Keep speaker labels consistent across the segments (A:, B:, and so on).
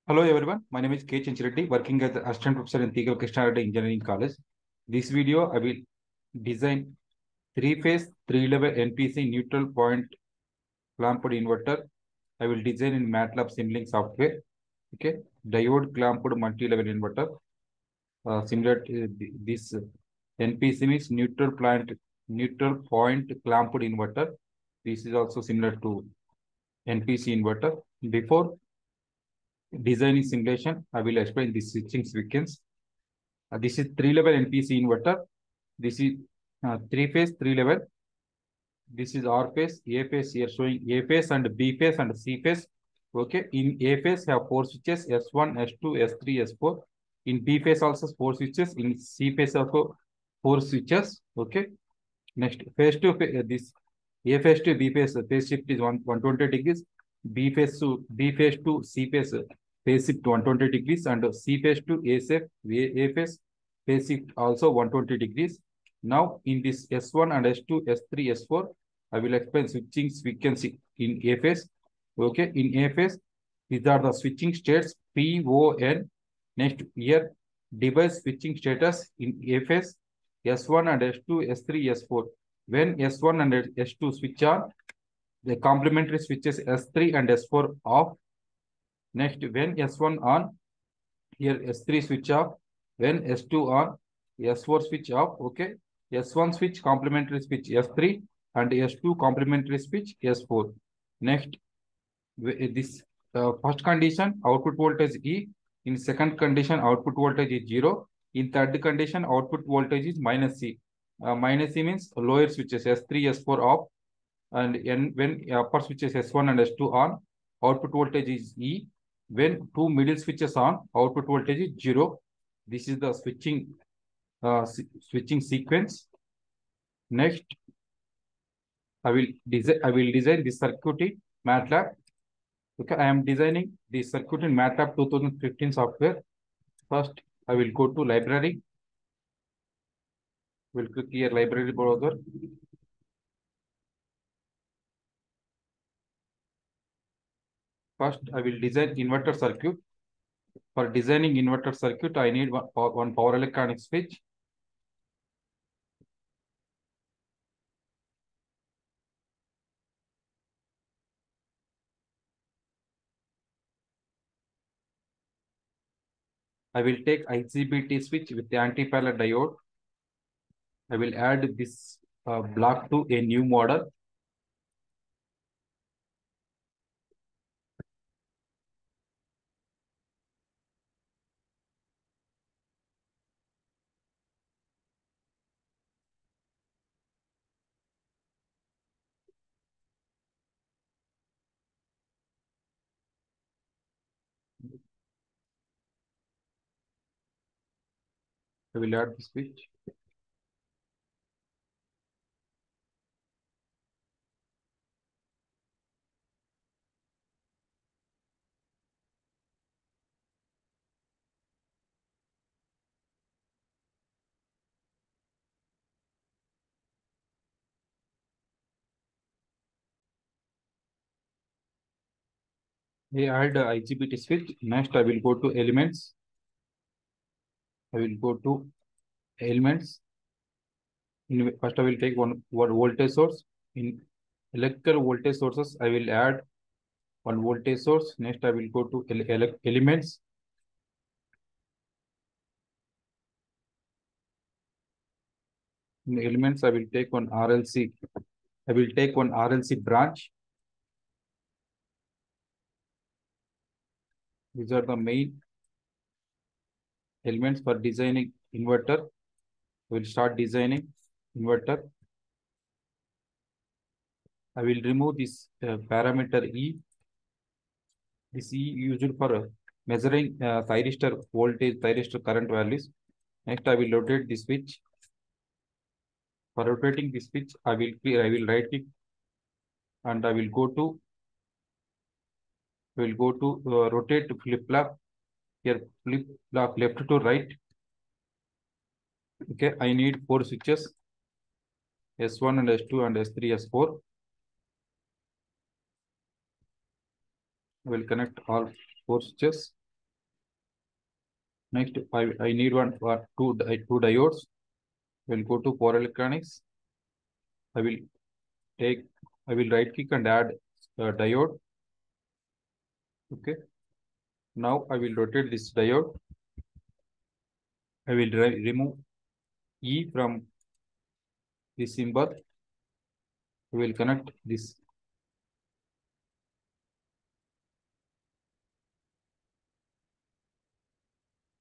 A: Hello everyone, my name is K. Chinchireddy, working as assistant professor in Tegal Krishnaredi Engineering College. This video I will design three-phase, three-level NPC neutral point clamped inverter. I will design in Matlab Simulink software. Okay, diode clamped multi-level inverter. Similar to this NPC means neutral point clamped inverter. This is also similar to NPC inverter. Before designing simulation, I will explain the switching sequence. This is three-level NPC inverter. This is three-phase, three-level. This is R phase, A phase here showing A phase and B phase and C phase. Okay, in A phase have four switches S1, S2, S3, S4. In B phase also four switches. In C phase also four switches. Okay. Next phase to this A phase to B phase shift is 120 degrees. B phase to C phase shift 120 degrees and C phase to A phase shift also 120 degrees. Now in this S1 and S2, S3, S4, I will explain switching frequency in A phase. Okay, in A phase, these are the switching states P, O, N. Next here, device switching status in A phase, S1 and S2, S3, S4. When S1 and S2 switch on, the complementary switches S3 and S4 off. Next, when S1 on, here S3 switch off. When S2 on, S4 switch off. Okay. S1 switch complementary switch S3 and S2 complementary switch S4. Next, this first condition output voltage E. In second condition output voltage is 0. In third condition output voltage is minus C. Minus C means lower switches S3, S4 off, and when upper switches S1 and S2 on, output voltage is E. When two middle switches on, output voltage is 0. This is the switching sequence. Next, I will design this circuit in Matlab. Okay, I am designing the circuit in Matlab 2015 software. First, I will go to library. We'll click here library browser. First, I will design inverter circuit. For designing inverter circuit, I need one power electronic switch. I will take IGBT switch with the anti-parallel diode. I will add this block to a new model. I will add the switch. I add IGBT switch. Next, I will go to elements. I will go to elements. First, I will take one voltage source. In electrical voltage sources, I will add one voltage source. Next, I will go to elements. In elements, I will take one RLC. I will take one RLC branch. These are the main elements for designing inverter. We will start designing inverter. I will remove this parameter E. This E used for measuring thyristor voltage, thyristor current values. Next, I will rotate the switch. For rotating the switch, I will right click and I will go to rotate flip flop. Here flip flop left to right. Okay, I need four switches S1 and S2 and S3, S4. I will connect all four switches. Next, I need two diodes. We'll go to power electronics. I will take, I will right click and add a diode. Okay. Now I will rotate this diode. I will remove E from this symbol. We will connect this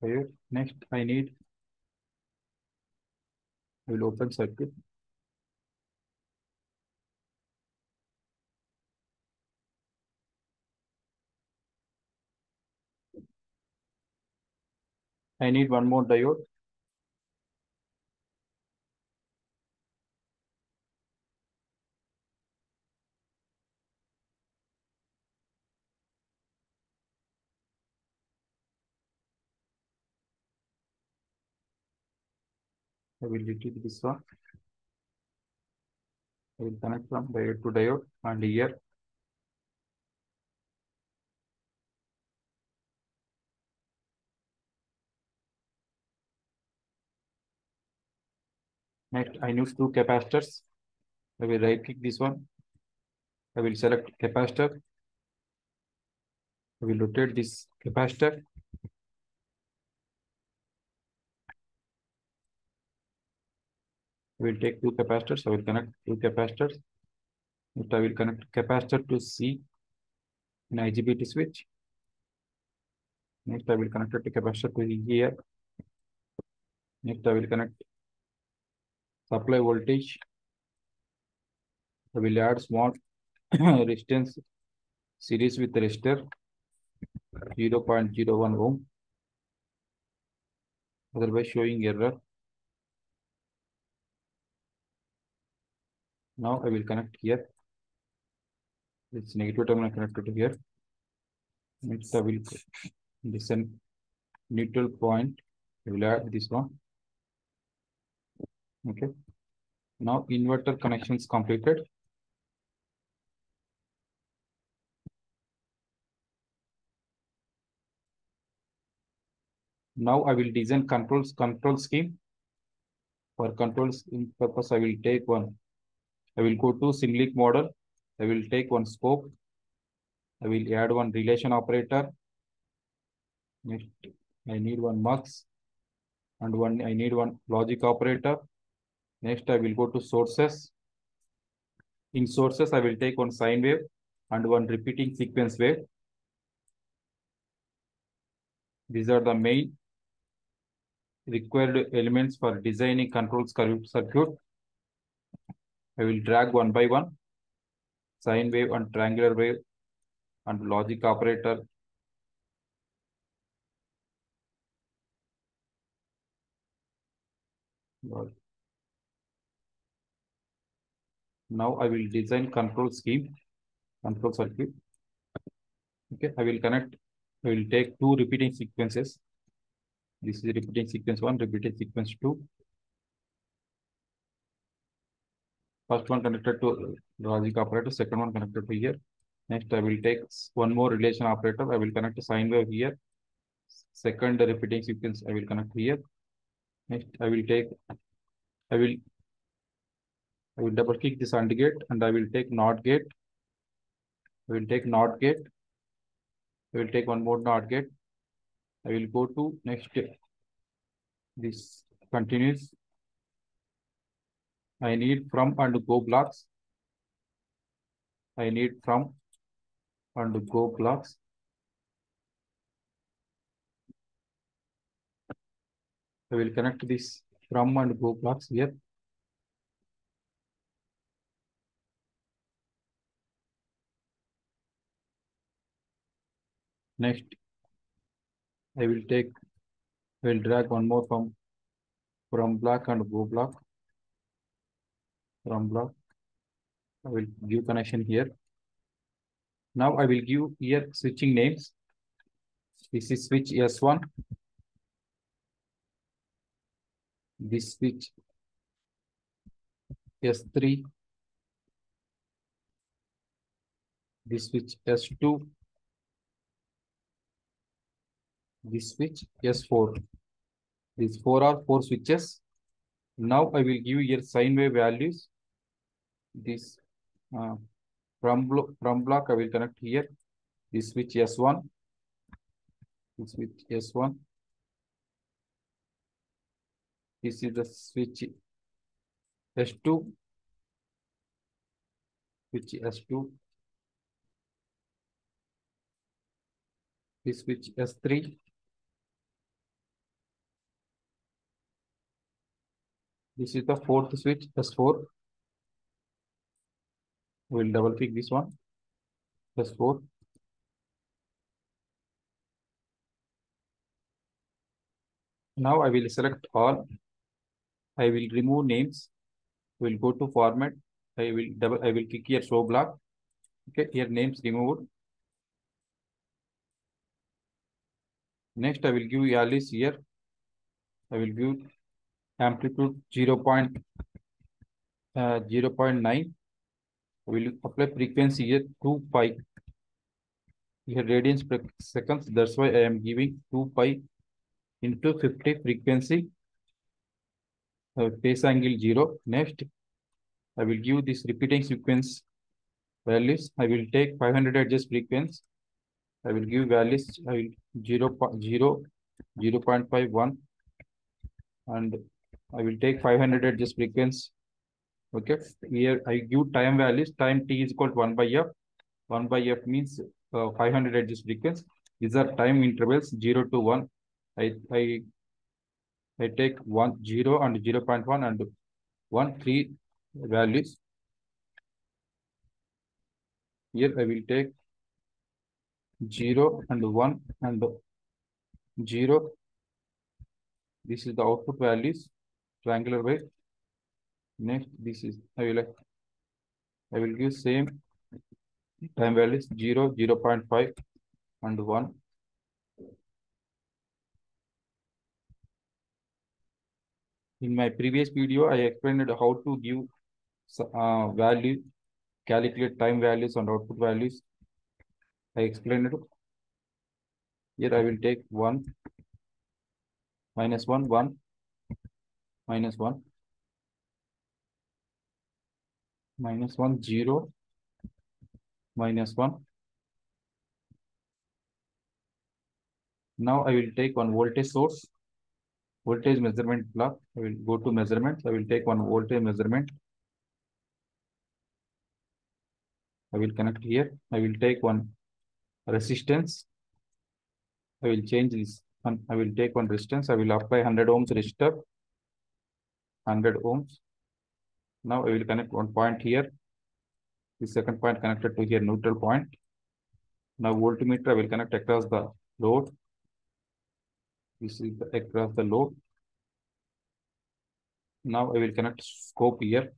A: diode. Next, I will open circuit. I need one more diode. I will delete this one. I will connect from diode to diode and here. Next, I use two capacitors. I will right click this one. I will select capacitor. I will rotate this capacitor. I will take two capacitors. I will connect two capacitors. Next, I will connect capacitor to C in IGBT switch. Next, I will connect the capacitor to here. Next, I will connect supply voltage. I will add small resistance series with resistor 0.01 ohm. Otherwise showing error. Now I will connect here. It's negative terminal connected to here. Next I will listen neutral point. I will add this one. Okay. Now inverter connection is completed. Now I will design control scheme. For control scheme purpose, I will take one. I will go to Simulink model. I will take one scope. I will add one relation operator. Next, I need one mux and I need one logic operator. Next, I will go to sources. In sources, I will take one sine wave and one repeating sequence wave. These are the main required elements for designing control circuit. I will drag one by one sine wave and triangular wave and logic operator. Now I will design control scheme, control circuit. Okay, I will take two repeating sequences. This is repeating sequence 1, repeating sequence 2. First one connected to logic operator, second one connected to here. Next, I will take one more relation operator. I will connect a sine wave here. Second repeating sequence, I will connect here. Next, I will double click this AND gate and I will take NOT gate. I will take NOT gate. I will take one more NOT gate. I will go to next. This continues. I need from and go blocks. I need from and go blocks. I will connect this from and go blocks here. Next, I will drag one more from block and go block. From block, I will give connection here. Now I will give here switching names. This is switch S1. This switch S3. This switch S2. this switch S4. These four are four switches. Now I will give here sine wave values. This uh, from block I will connect here. This switch S1. This switch S1. This is the switch S2. Switch S2. This switch S3. This is the fourth switch S4. We'll double click this one S4. Now I will select all. I will remove names. We'll go to format. I will click here show block. Okay, here names removed. Next I will give values here. I will give amplitude 0.9. We will apply frequency here 2 pi. Here radians per seconds. That's why I am giving 2 pi into 50 frequency. Phase angle 0. Next, I will give this repeating sequence values. I will take 500 Hz frequency. I will give values. I will 0, 0.51, and I will take 500 Hz frequency. Okay, here I give time values. Time t is equal to 1 by f. 1 by f means 500 Hz frequency. These are time intervals 0 to 1. I take 1, 0 and 0.1 and 1, 3 values. Here I will take 0 and 1 and 0. This is the output values, triangular wave. Next, this is I will give same time values 0, 0.5 and 1. In my previous video, I explained how to give value, calculate time values and output values. I explained it. Here I will take 1, -1, 1, -1, -1, 0, -1. Now I will take one voltage source, voltage measurement block. I will go to measurements. I will take one voltage measurement. I will connect here. I will take one resistance. I will change this. I will take one resistance. I will apply 100 ohms resistor. 100 ohms. Now I will connect one point here. The second point connected to here neutral point. Now voltmeter I will connect across the load. This is across the load. Now I will connect scope here.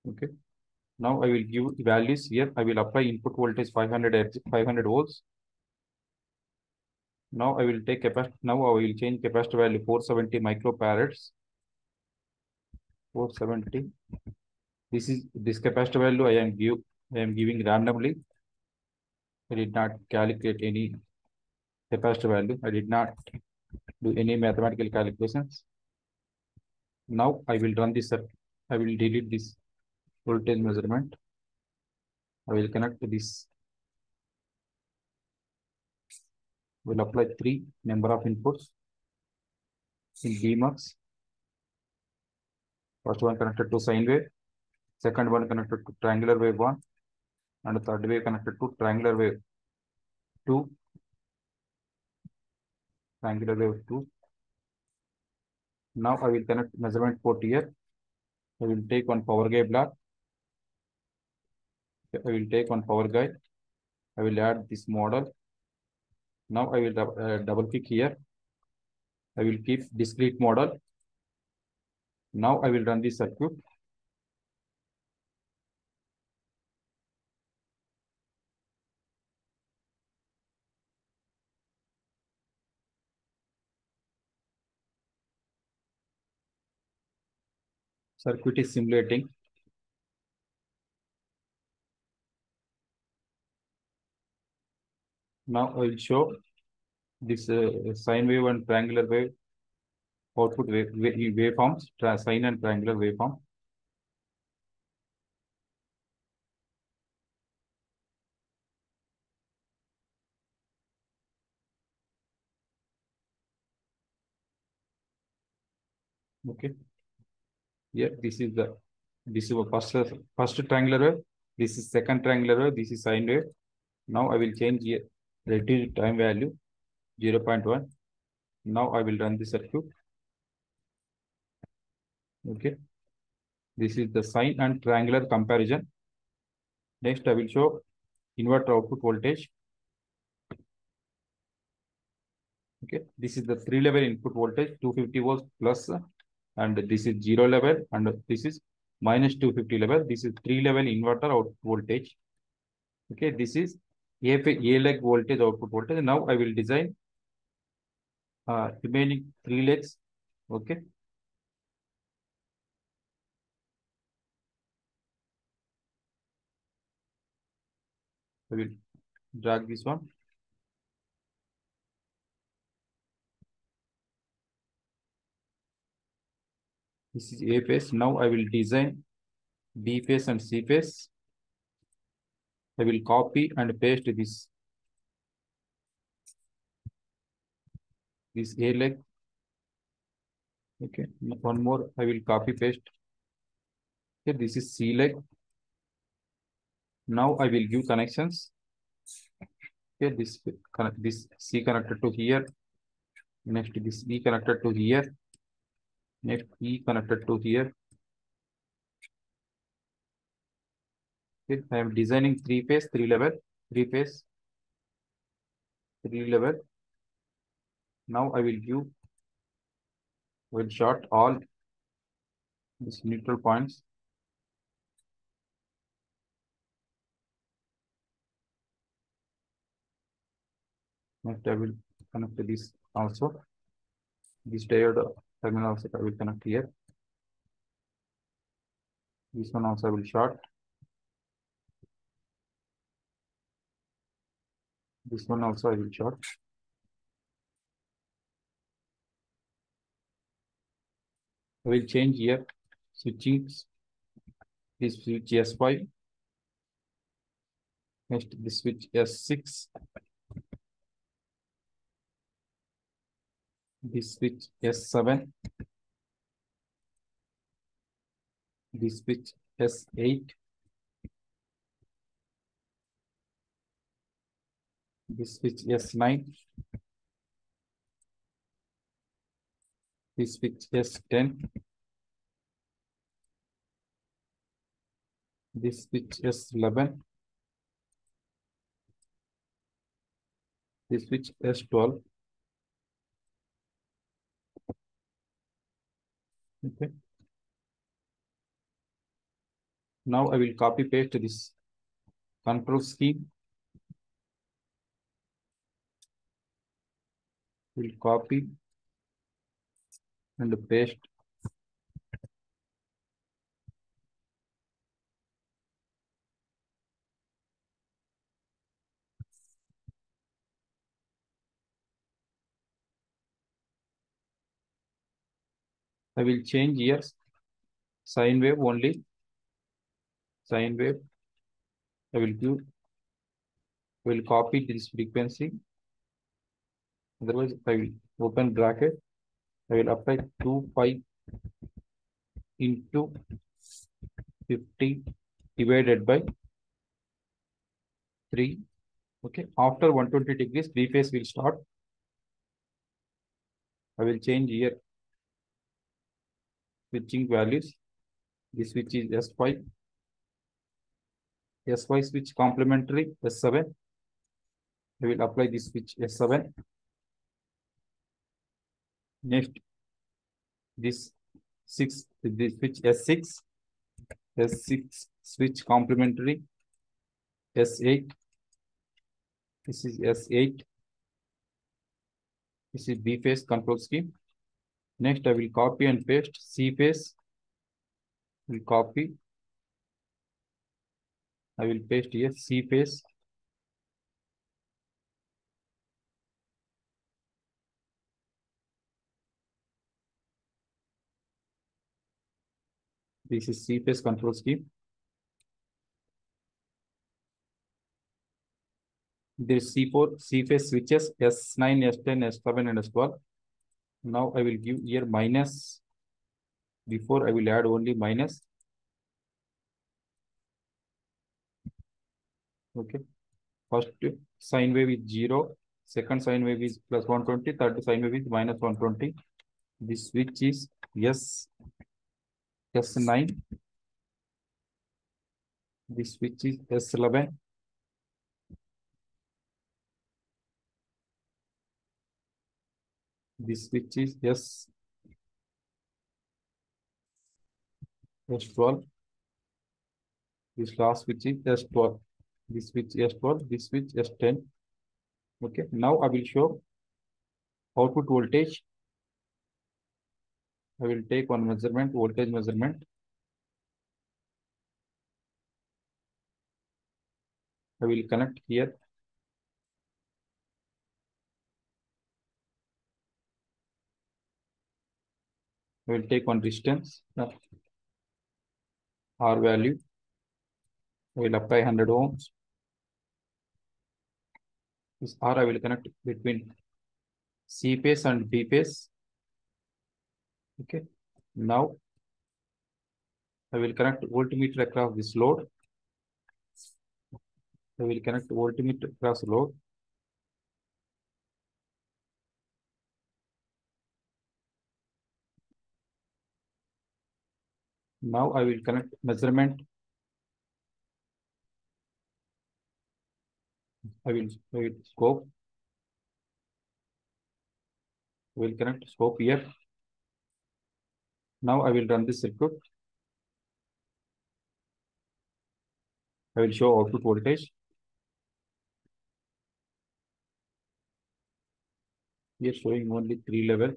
A: Okay. Now I will give values here. I will apply input voltage 500 volts. Now I will take capacitor. Now I will change capacitor value 470 microfarads. 470. This capacitor value I am giving randomly. I did not calculate any capacitor value. I did not do any mathematical calculations. Now I will run this. I will delete this voltage measurement. I will connect to this. We'll apply 3 number of inputs in BMUX. First one connected to sine wave, second one connected to triangular wave 1, and the third wave connected to triangular wave 2. Triangular wave 2. Now I will connect measurement port here. I will take one power guide block. I will take one power guide. I will add this model. Now I will double click here. I will keep discrete model. Now I will run this circuit. Circuit is simulating. Now I will show this sine wave and triangular wave output waveforms, sine and triangular waveform. Okay, here this is a first triangular wave. This is second triangular wave. This is sine wave. Now I will change here relative time value 0.1. Now I will run the circuit. Okay, this is the sine and triangular comparison. Next, I will show inverter output voltage. Okay, this is the 3-level input voltage, 250 volts plus, and this is 0 level, and this is minus 250 level. This is 3-level inverter output voltage. Okay, this is A leg voltage output voltage. Now I will design remaining 3 legs. Okay, I will drag this one. This is A phase. Now I will design B phase and C phase. I will copy and paste this A leg. Okay, one more I will copy paste. Okay, this is C leg. Now I will give connections. Okay, this C connected to here. Next this E connected to here. Next E connected to here. Okay, I am designing three phase, three phase, three level. Now I will short all these neutral points. Next I will connect to this also. This diode terminal also I will connect here. This one also I will short. This one also I will short. I will change here switching this switch S5. Next this switch S6. This switch S7. This switch S8. This switch S9. This switch S10. This switch S11. This switch S12. Okay. Now I will copy paste this control scheme. Will copy and paste. I will change here sine wave only. Sine wave. I will copy this frequency. Otherwise, I will open bracket. I will apply 2 pi into 50 divided by 3. Okay. After 120 degrees, three phase will start. I will change here switching values. This switch is S5. S5 switch complementary S7. I will apply this switch S7. Next, this switch S6. S6 switch complementary S8. This is S8. This is B phase control scheme. Next, I will copy and paste C phase. Will copy. I will paste here C phase. This is C-phase control scheme. There is C4, C-phase switches S9, S10, S7, and S12. Now I will give here minus. Before I will add only minus. Okay. First sine wave is 0. Second sine wave is plus 120. Third sine wave is minus 120. This switch is S9. This switch is S11. This switch is S12. This last switch is S12. This switch S12. This switch S10. Okay. Now I will show output voltage. I will take one measurement, voltage measurement. I will connect here. I will take one resistance, R value. I will apply 100 ohms. This R I will connect between C phase and B phase. Okay. Now I will connect voltmeter across this load. I will connect voltmeter across load. Now I will connect measurement. I will scope. I will connect scope here. Now I will run this circuit. I will show output voltage. Here showing only 3 level.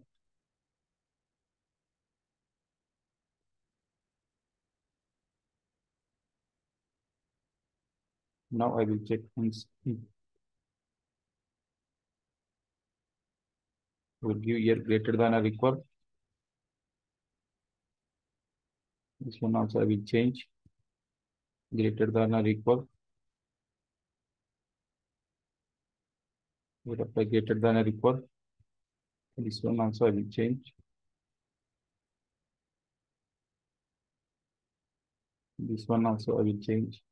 A: Now I will check once. I will give here greater than or equal. This one also I will change greater than or equal. Will apply greater than or equal. This one also I will change. This one also I will change.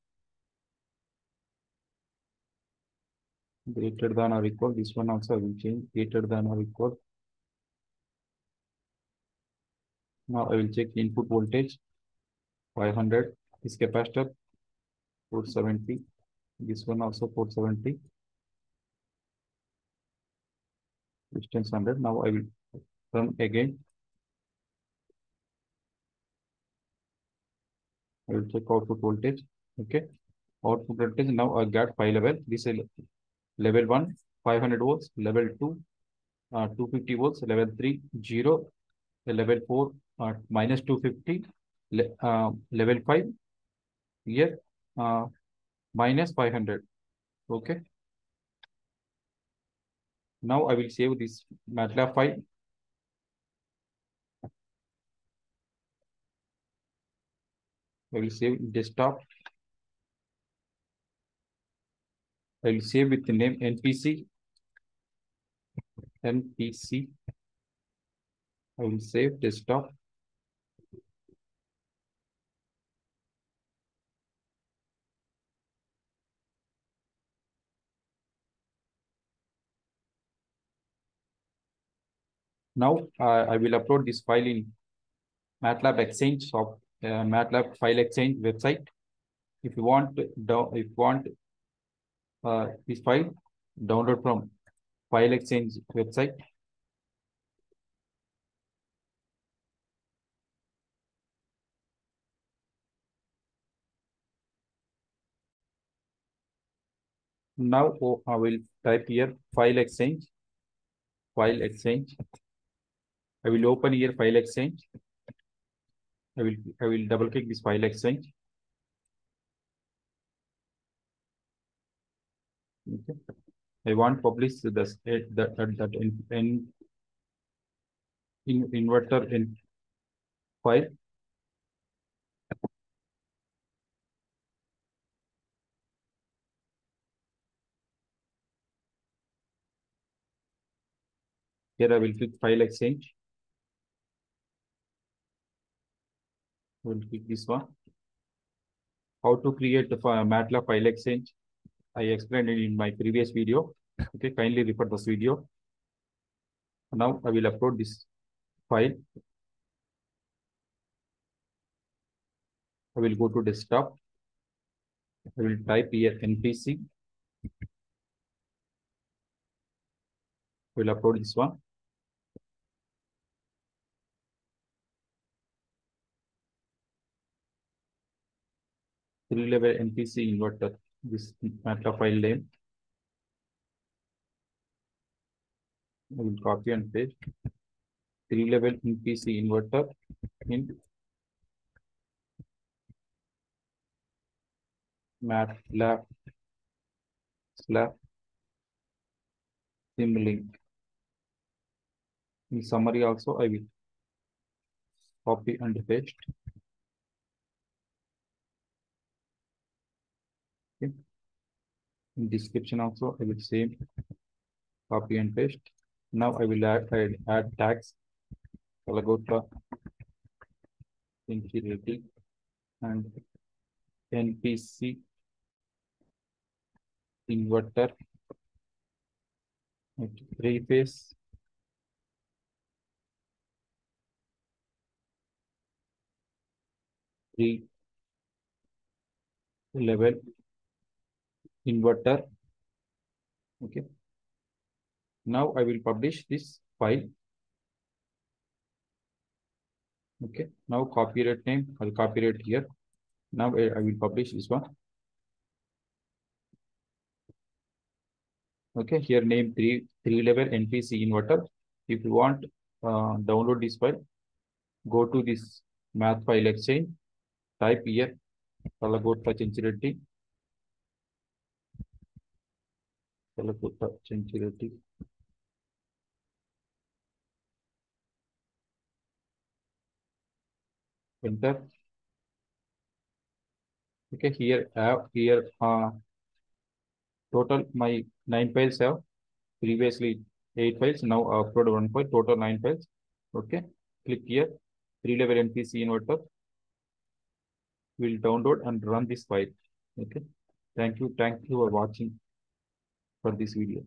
A: Greater than or equal. This one also I will change. Greater than or equal. Now I will check input voltage. 500. This capacitor 470. This one also 470. Distance 100. Now I will run again. I will check output voltage. Okay. Output voltage now I got 5 level. This is level 1, 500 volts. Level 2, 250 volts. Level 3, 0. Level 4, minus 250. Level 5, here, minus 500. Okay. Now I will save this Matlab file. I will save desktop. I will save with the name NPC. NPC. I will save desktop. Now I will upload this file in Matlab Exchange of Matlab File Exchange website. If you want, this file, download from File Exchange website. Now I will type here File Exchange. File Exchange. I will open here File Exchange. I will double click this File Exchange. Okay. I want publish this in inverter in file. Here I will click File Exchange. I will click this one. How to create the Matlab File Exchange. I explained it in my previous video. Okay, kindly refer this video. Now I will upload this file. I will go to desktop. I will type here NPC. I will upload this one. Three-level NPC inverter. This Matlab file name. I will copy and paste. Three-level NPC inverter in Matlab / Simulink. In summary also, I will copy and paste. Okay. In description also, I will same copy and paste. Now I will add tags. Kalagota security and NPC inverter. Three-phase three-level inverter. Okay. Now I will publish this file. Okay. Now copyright name, I'll copyright here. Now I will publish this one. Okay. Here name three-level NPC inverter. If you want download this file, go to this math file exchange. Type here Kalagota Chinchirati. Kalagota Chinchirati. Enter. Okay, here total my 9 files have previously 8 files. Now upload one file, total 9 files. Okay, click here. Three-level NPC inverter will download and run this file. Okay, thank you for watching for this video.